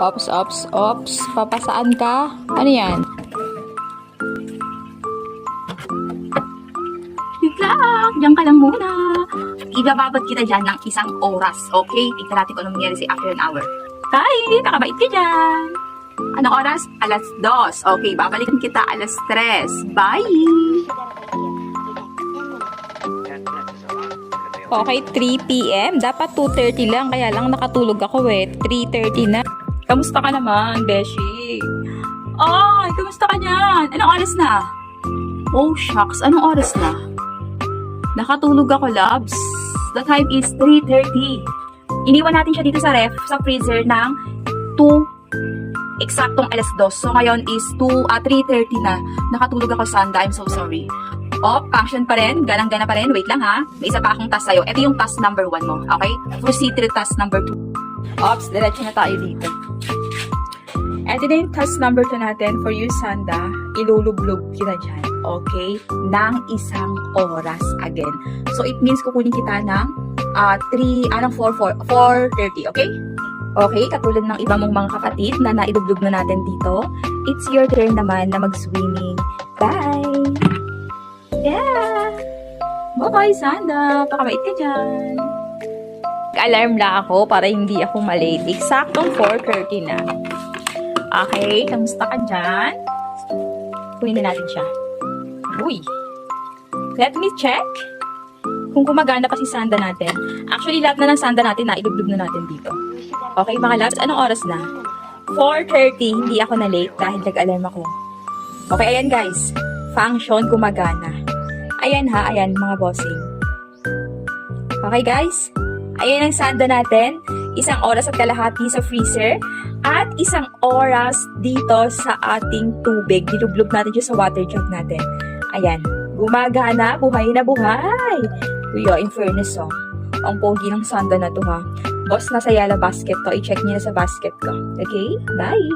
Ops, ops, ops. Papasaan ka? Ano yan? Bigla, diyan ka lang muna. Ibababad kita dyan ng 1 oras, okay? Tignan natin kung anong nangyari si after an hour. Hi, nakabait ka dyan. Anong oras? 2:00. Okay, babalikan kita 3:00. Bye! Okay, 3 p.m. Dapat 2:30 lang. Kaya lang nakatulog ako eh. 3:30 na. Kamusta ka naman, Beshi? Ay, kamusta ka dyan? Anong oras na? Oh, shucks. Anong oras na? Nakatulog ako, loves. The time is 3:30. Iniwan natin siya dito sa ref, sa freezer ng 2, eksaktong 2:00. So, ngayon is 3:30 na. Nakatulog ako, Sanda. I'm so sorry. Function pa rin. Ganang-gana pa rin. Wait lang ha. May isa pa akong task sa'yo. Ito yung task number 1 mo. Okay? Proceed to the task number 2. Ops, diretso na tayo dito. Ito na yung task number 2 natin for you, Sanda. Ilulublog kita dyan. Okay? Nang 1 oras again. So, it means kukunin kita ng 4:30. Okay? Okay, katulad ng iba mong mga kapatid na naidublog na natin dito, it's your turn naman na mag-swimming. Bye! Yeah! Bye, Sanda! Pakabait ka dyan! Alarm lang ako para hindi ako malate. Eksaktong 4:30 na. Okay, kamusta ka dyan? Kunin na natin siya. Uy! Let me check kung gumagana pa si Sanda natin. Actually, lahat na ng Sanda natin na idublog na natin dito. Okay, mga loves, anong oras na? 4:30, hindi ako na late dahil nag-alarm ako. Okay, ayan guys. Function gumagana. Ayan ha, ayan mga bossing. Okay guys, ayan ang Sanda natin. 1 oras at kalahati sa freezer. At 1 oras dito sa ating tubig. Dilublog natin dyan sa water jug natin. Ayan, gumagana, buhay na buhay. Kuya, in fairness ang pogi ng Sanda na to ha. Boss, nasa yellow basket to. I-check niyo na sa basket ko. Okay? Bye!